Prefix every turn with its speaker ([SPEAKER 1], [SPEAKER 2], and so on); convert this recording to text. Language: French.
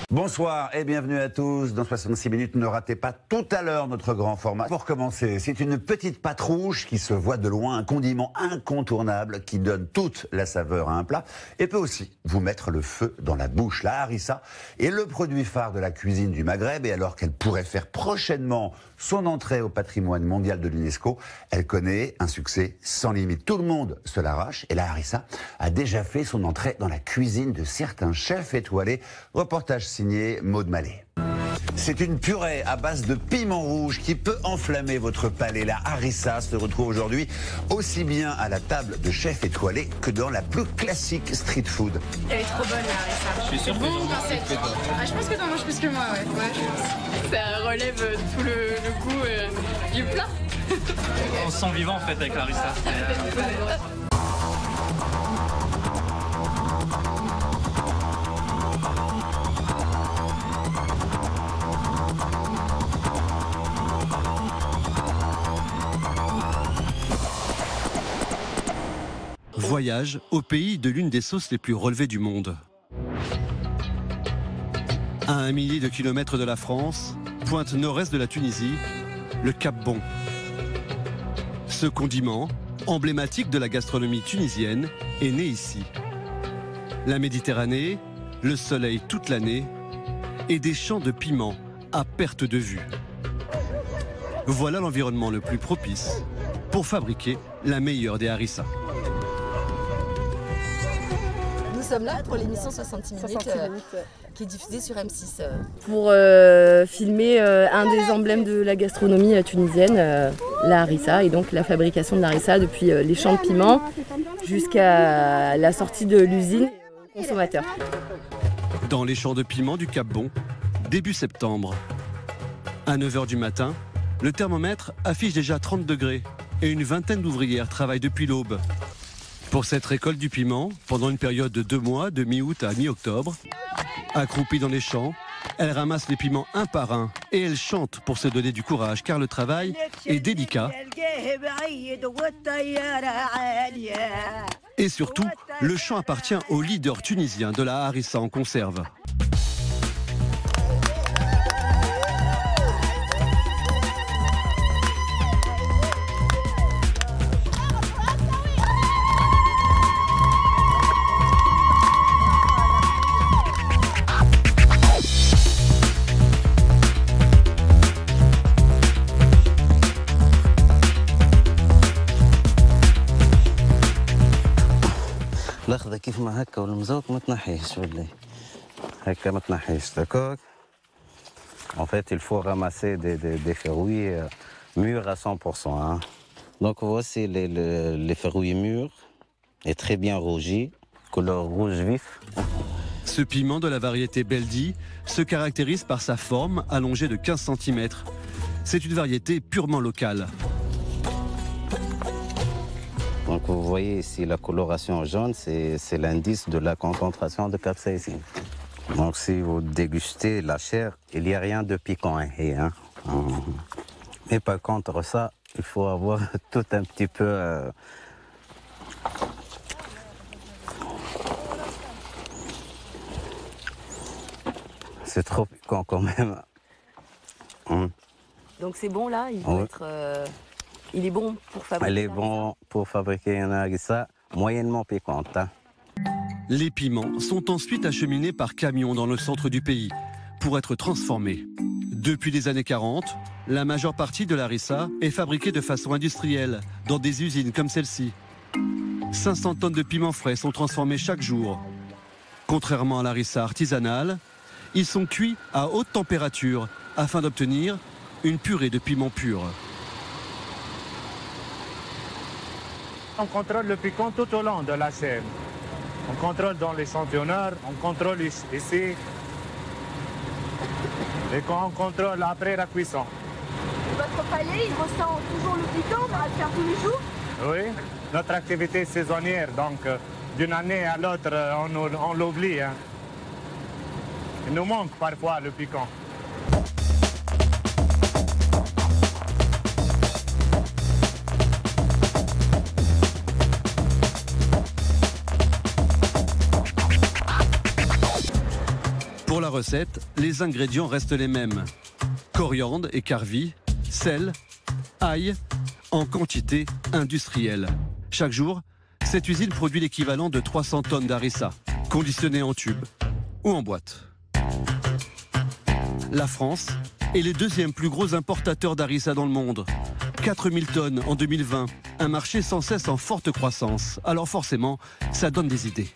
[SPEAKER 1] Bonsoir et bienvenue à tous. Dans 66 minutes, ne ratez pas tout à l'heure notre grand format. Pour commencer, c'est une petite pâte rouge qui se voit de loin, un condiment incontournable qui donne toute la saveur à un plat et peut aussi vous mettre le feu dans la bouche. La harissa est le produit phare de la cuisine du Maghreb et alors qu'elle pourrait faire prochainement son entrée au patrimoine mondial de l'UNESCO, elle connaît un succès sans limite. Tout le monde se l'arrache et la harissa a déjà fait son entrée dans la cuisine de certains chefs étoilés. Reportage signé Maud Mallet. C'est une purée à base de piment rouge qui peut enflammer votre palais. La harissa se retrouve aujourd'hui aussi bien à la table de chefs étoilés que dans la plus classique street food.
[SPEAKER 2] Elle est trop bonne la harissa.
[SPEAKER 3] Je suis sûr que
[SPEAKER 2] bon, je pense que t'en manges plus que moi, ouais. Ça relève tout le goût du plat.
[SPEAKER 3] On se sent vivant en fait avec la harissa.
[SPEAKER 4] Voyage au pays de l'une des sauces les plus relevées du monde. À 1 millier de kilomètres de la France, pointe nord-est de la Tunisie, le Cap Bon. Ce condiment, emblématique de la gastronomie tunisienne, est né ici. La Méditerranée, le soleil toute l'année et des champs de piments à perte de vue. Voilà l'environnement le plus propice pour fabriquer la meilleure des harissas.
[SPEAKER 5] Nous sommes là pour l'émission 66 minutes qui est diffusée sur M6.
[SPEAKER 6] Pour filmer un des emblèmes de la gastronomie tunisienne, la harissa, et donc la fabrication de la harissa depuis les champs de piment jusqu'à la sortie de l'usine aux consommateurs.
[SPEAKER 4] Dans les champs de piment du Cap Bon, début septembre. À 9 h du matin, le thermomètre affiche déjà 30 degrés et une vingtaine d'ouvrières travaillent depuis l'aube. Pour cette récolte du piment, pendant une période de 2 mois, de mi-août à mi-octobre, accroupies dans les champs, elles ramassent les piments un par un et elles chantent pour se donner du courage car le travail est délicat. Et surtout, le chant appartient au leader tunisien de la harissa en conserve.
[SPEAKER 7] الاخضر كيف ما هكا والمزوق ما تنحيش بالله هكا ما تنحيش داكوغ. En fait, il faut ramasser des fruits mûrs à 100%. Hein. Donc voici les fruits mûrs et très bien rougis, couleur rouge vif.
[SPEAKER 4] Ce piment de la variété Beldi se caractérise par sa forme allongée de 15 cm. C'est une variété purement locale.
[SPEAKER 7] Donc vous voyez ici la coloration jaune, c'est l'indice de la concentration de capsaïcine. Donc si vous dégustez la chair, il n'y a rien de piquant. Hein. Mais par contre ça, il faut avoir tout un petit peu... C'est trop piquant quand même.
[SPEAKER 6] Donc c'est bon là, il doit être... Il est bon pour fabriquer.
[SPEAKER 7] Elle est bon pour fabriquer une harissa moyennement piquante. Hein.
[SPEAKER 4] Les piments sont ensuite acheminés par camion dans le centre du pays pour être transformés. Depuis les années 40, la majeure partie de la harissa est fabriquée de façon industrielle dans des usines comme celle-ci. 500 tonnes de piments frais sont transformés chaque jour. Contrairement à la harissa artisanale, ils sont cuits à haute température afin d'obtenir une purée de piment pur.
[SPEAKER 8] On contrôle le piquant tout au long de la chaîne. On contrôle dans l'échantillonneur, on contrôle ici. Et quand on contrôle après la cuisson.
[SPEAKER 5] Votre palais, il ressent toujours le piquant, on va le faire tous les jours?
[SPEAKER 8] Oui, notre activité saisonnière, donc d'une année à l'autre, on l'oublie. Hein. Il nous manque parfois le piquant.
[SPEAKER 4] recette, les ingrédients restent les mêmes. Coriandre et carvi, sel, ail, en quantité industrielle. Chaque jour, cette usine produit l'équivalent de 300 tonnes d'harissa, conditionnées en tubes ou en boîte. La France est le deuxième plus gros importateur d'harissa dans le monde. 4000 tonnes en 2020, un marché sans cesse en forte croissance. Alors forcément, ça donne des idées.